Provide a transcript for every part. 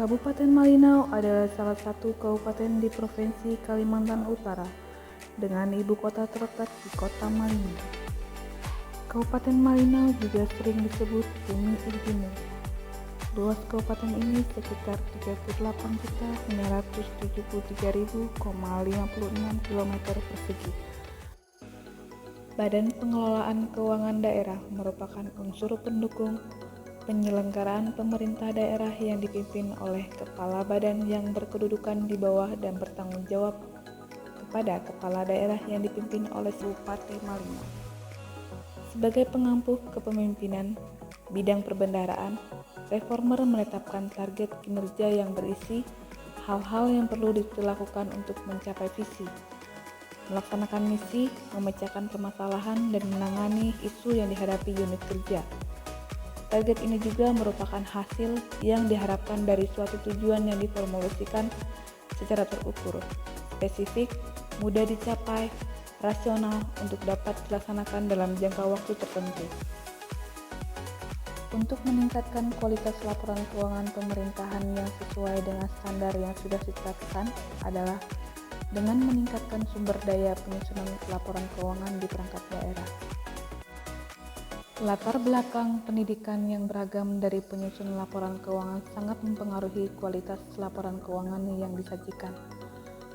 Kabupaten Malinau adalah salah satu kabupaten di Provinsi Kalimantan Utara dengan ibu kota terletak di Kota Malinau. Kabupaten Malinau juga sering disebut Bumi Ilmu. Luas kabupaten ini sekitar 38.973.056 km persegi. Badan Pengelolaan Keuangan Daerah merupakan unsur pendukung penyelenggaraan pemerintah daerah yang dipimpin oleh kepala badan yang berkedudukan di bawah dan bertanggung jawab kepada kepala daerah yang dipimpin oleh Bupati Malinau. Sebagai pengampu kepemimpinan bidang perbendaharaan, reformer menetapkan target kinerja yang berisi hal-hal yang perlu dilakukan untuk mencapai visi, melaksanakan misi, memecahkan permasalahan, dan menangani isu yang dihadapi unit kerja. Target ini juga merupakan hasil yang diharapkan dari suatu tujuan yang diformulasikan secara terukur, spesifik, mudah dicapai, rasional untuk dapat dilaksanakan dalam jangka waktu tertentu. Untuk meningkatkan kualitas laporan keuangan pemerintahan yang sesuai dengan standar yang sudah ditetapkan adalah dengan meningkatkan sumber daya penyusunan laporan keuangan di perangkat daerah. Latar belakang pendidikan yang beragam dari penyusun laporan keuangan sangat mempengaruhi kualitas laporan keuangan yang disajikan.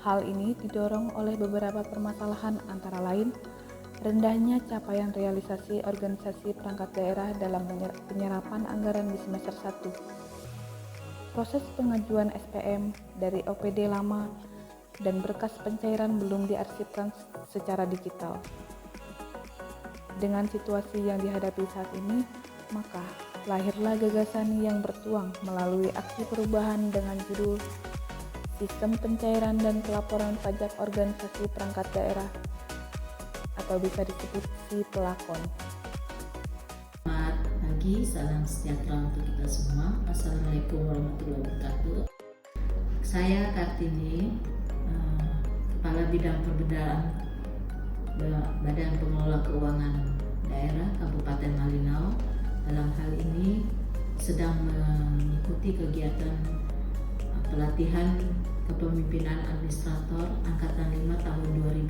Hal ini didorong oleh beberapa permasalahan antara lain rendahnya capaian realisasi organisasi perangkat daerah dalam penyerapan anggaran di semester 1. Proses pengajuan SPM dari OPD lama dan berkas pencairan belum diarsipkan secara digital. Dengan situasi yang dihadapi saat ini, maka lahirlah gagasan yang bertuang melalui aksi perubahan dengan judul Sistem Pencairan dan Pelaporan Pajak Organisasi Perangkat Daerah atau bisa disebut SIPLAKON. Selamat pagi, salam sejahtera untuk kita semua. Assalamualaikum warahmatullahi wabarakatuh. Saya Kartini, Kepala Bidang Perbendaharaan Badan Pengelola Keuangan Daerah Kabupaten Malinau. Dalam hal ini sedang mengikuti kegiatan pelatihan kepemimpinan administrator Angkatan 5 tahun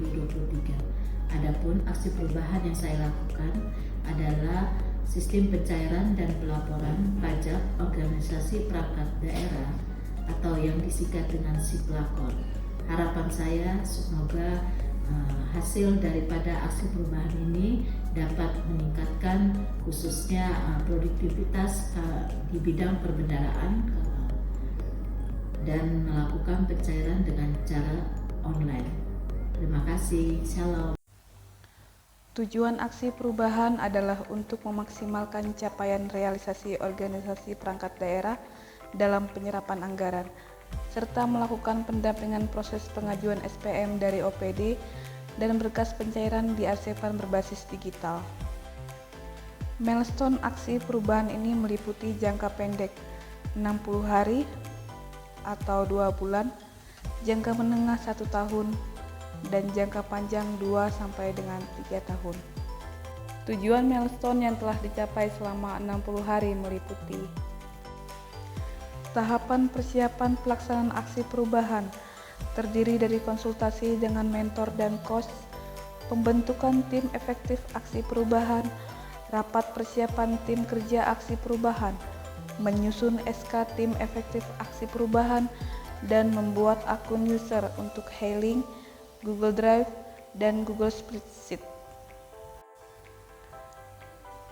2023. Adapun aksi perubahan yang saya lakukan adalah sistem pencairan dan pelaporan pajak organisasi perangkat daerah atau yang disingkat dengan SIPLAKON. Harapan saya semoga hasil daripada aksi perubahan ini dapat meningkatkan khususnya produktivitas di bidang perbendaharaan dan melakukan pencairan dengan cara online. Terima kasih. Shalom. Tujuan aksi perubahan adalah untuk memaksimalkan capaian realisasi organisasi perangkat daerah dalam penyerapan anggaran, serta melakukan pendampingan proses pengajuan SPM dari OPD dan berkas pencairan diarsipkan berbasis digital. Milestone aksi perubahan ini meliputi jangka pendek 60 hari atau 2 bulan, jangka menengah 1 tahun, dan jangka panjang 2 sampai dengan 3 tahun. Tujuan milestone yang telah dicapai selama 60 hari meliputi tahapan persiapan pelaksanaan aksi perubahan terdiri dari konsultasi dengan mentor dan coach, pembentukan tim efektif aksi perubahan, rapat persiapan tim kerja aksi perubahan, menyusun SK tim efektif aksi perubahan, dan membuat akun user untuk Hailing, Google Drive, dan Google Spreadsheet.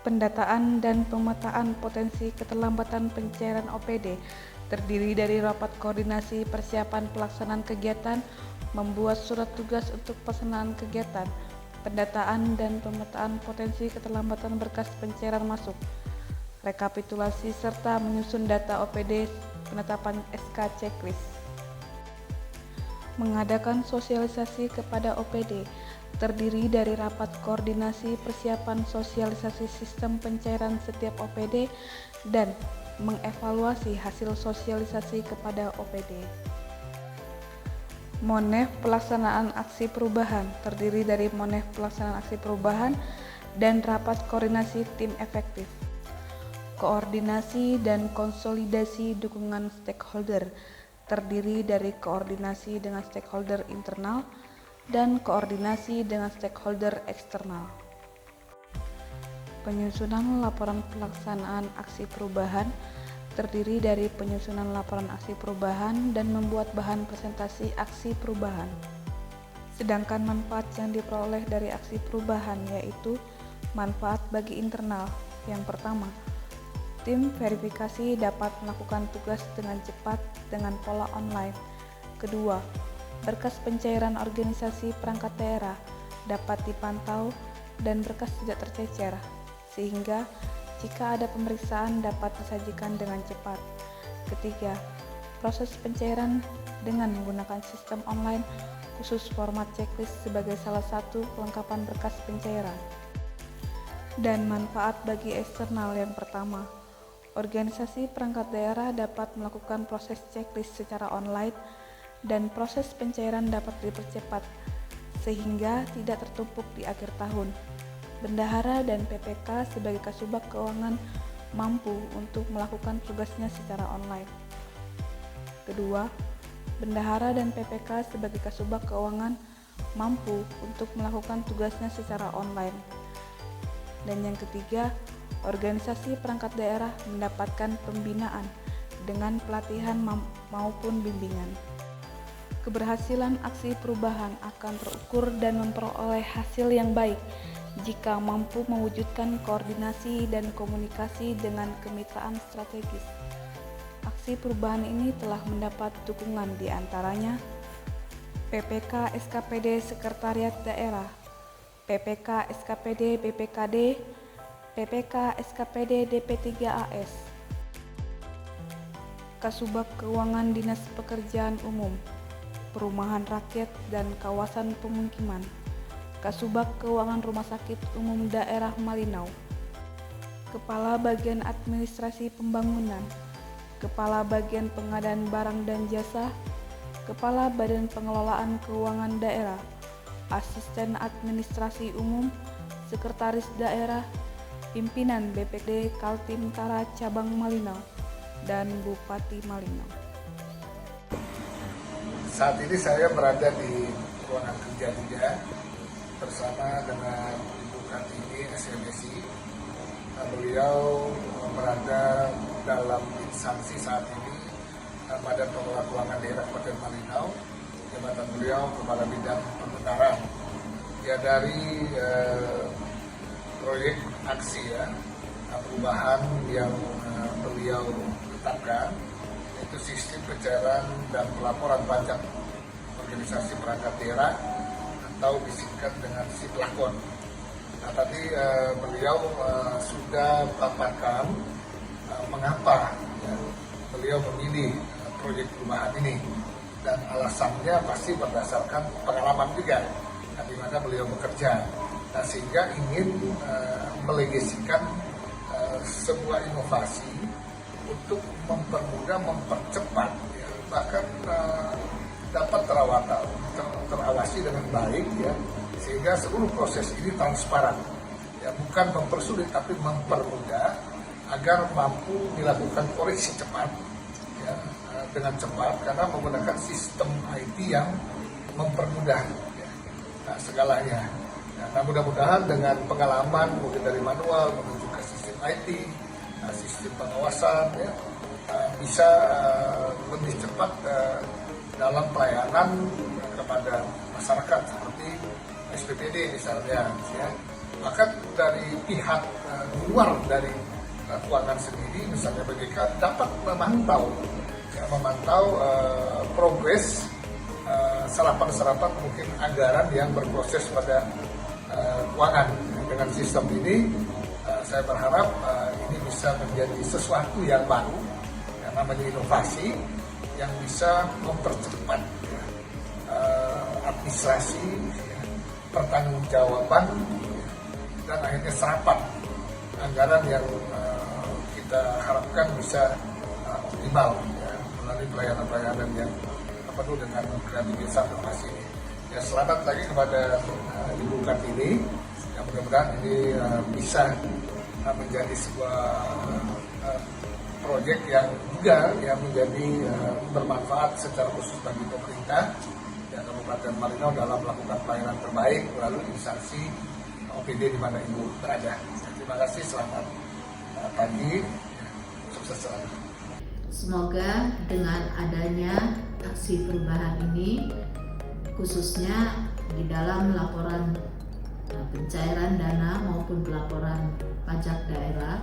Pendataan dan pemetaan potensi keterlambatan pencairan OPD terdiri dari rapat koordinasi persiapan pelaksanaan kegiatan, membuat surat tugas untuk pelaksanaan kegiatan, pendataan dan pemetaan potensi keterlambatan berkas pencairan masuk, rekapitulasi serta menyusun data OPD, penetapan SK checklist. Mengadakan sosialisasi kepada OPD terdiri dari rapat koordinasi persiapan sosialisasi sistem pencairan setiap OPD dan mengevaluasi hasil sosialisasi kepada OPD. Monef pelaksanaan aksi perubahan terdiri dari monef pelaksanaan aksi perubahan dan rapat koordinasi tim efektif. Koordinasi dan konsolidasi dukungan stakeholder terdiri dari koordinasi dengan stakeholder internal dan koordinasi dengan stakeholder eksternal. Penyusunan laporan pelaksanaan aksi perubahan terdiri dari penyusunan laporan aksi perubahan dan membuat bahan presentasi aksi perubahan. Sedangkan manfaat yang diperoleh dari aksi perubahan yaitu manfaat bagi internal. Yang pertama, tim verifikasi dapat melakukan tugas dengan cepat dengan pola online. Kedua, berkas pencairan organisasi perangkat daerah dapat dipantau dan berkas tidak tercecer, sehingga jika ada pemeriksaan dapat disajikan dengan cepat. Ketiga, proses pencairan dengan menggunakan sistem online khusus format checklist sebagai salah satu kelengkapan berkas pencairan. Dan manfaat bagi eksternal yang pertama, organisasi perangkat daerah dapat melakukan proses checklist secara online dan proses pencairan dapat dipercepat sehingga tidak tertumpuk di akhir tahun. Bendahara dan PPK sebagai Kasubag Keuangan mampu untuk melakukan tugasnya secara online. Kedua, Bendahara dan PPK sebagai Kasubag Keuangan mampu untuk melakukan tugasnya secara online. Dan yang ketiga, organisasi perangkat daerah mendapatkan pembinaan dengan pelatihan maupun bimbingan. Keberhasilan aksi perubahan akan terukur dan memperoleh hasil yang baik jika mampu mewujudkan koordinasi dan komunikasi dengan kemitraan strategis. Aksi perubahan ini telah mendapat dukungan di antaranya PPK SKPD Sekretariat Daerah, PPK SKPD BPKD, PPK SKPD DP3AS, Kasubag Keuangan Dinas Pekerjaan Umum, Perumahan Rakyat dan Kawasan Pemukiman, Kasubag Keuangan Rumah Sakit Umum Daerah Malinau, Kepala Bagian Administrasi Pembangunan, Kepala Bagian Pengadaan Barang dan Jasa, Kepala Badan Pengelolaan Keuangan Daerah, Asisten Administrasi Umum, Sekretaris Daerah, Pimpinan BPD Kaltim-Tara Cabang Malinau, dan Bupati Malinau. Saat ini saya berada di ruangan kerja 3 bersama dengan Ibu Kartini SMSI. Beliau berada dalam instansi saat ini Badan Pengelola Keuangan Daerah Kabupaten Malinau. Jabatan beliau Kepala Bidang Pembenaran. Ya, dari proyek aksi perubahan yang beliau tetapkan, yaitu sistem pencairan dan pelaporan pajak organisasi perangkat daerah atau disingkat dengan SIPLAKON. Nah, tadi beliau sudah paparkan mengapa beliau memilih proyek perubahan ini, dan alasannya pasti berdasarkan pengalaman juga di mana beliau bekerja. Nah, sehingga ingin melegasikan sebuah inovasi untuk mempermudah, mempercepat, bahkan dapat terawasi dengan baik, sehingga seluruh proses ini transparan, bukan mempersulit tapi mempermudah agar mampu dilakukan koreksi cepat, dengan cepat, karena menggunakan sistem IT yang mempermudah segalanya. Nah, mudah-mudahan dengan pengalaman mungkin dari manual menuju ke sistem IT, sistem pengawasan, bisa lebih cepat dalam pelayanan kepada masyarakat seperti SPPD misalnya. Bahkan dari pihak luar dari keuangan sendiri, misalnya BPK, dapat memantau progres serapan mungkin anggaran yang berproses pada keuangan. Dengan sistem ini, saya berharap ini bisa menjadi sesuatu yang baru, yang namanya inovasi, yang bisa mempercepat administrasi, pertanggungjawaban, dan akhirnya serapan anggaran yang kita harapkan bisa optimal melalui pelayanan-pelayanan yang penuh dengan kreativitas inovasi ini. Ya, selamat lagi kepada Ibu Kartini, yang mudah-mudahan ini bisa menjadi sebuah proyek yang juga yang menjadi bermanfaat secara khusus bagi pemerintah Kabupaten Marino dalam melakukan pelayanan terbaik melalui instansi OPD di mana Ibu berada. Terima kasih, selamat pagi, sukses selalu. Semoga dengan adanya aksi perubahan ini, khususnya di dalam laporan pencairan dana maupun pelaporan pajak daerah,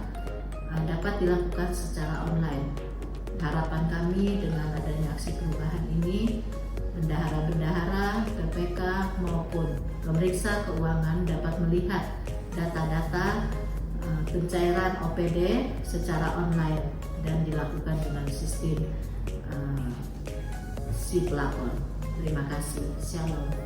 dapat dilakukan secara online. Harapan kami dengan adanya aksi perubahan ini, bendahara-bendahara, PPK maupun pemeriksa keuangan dapat melihat data-data pencairan OPD secara online dan dilakukan dengan sistem si pelapor. Terima kasih. Shalom.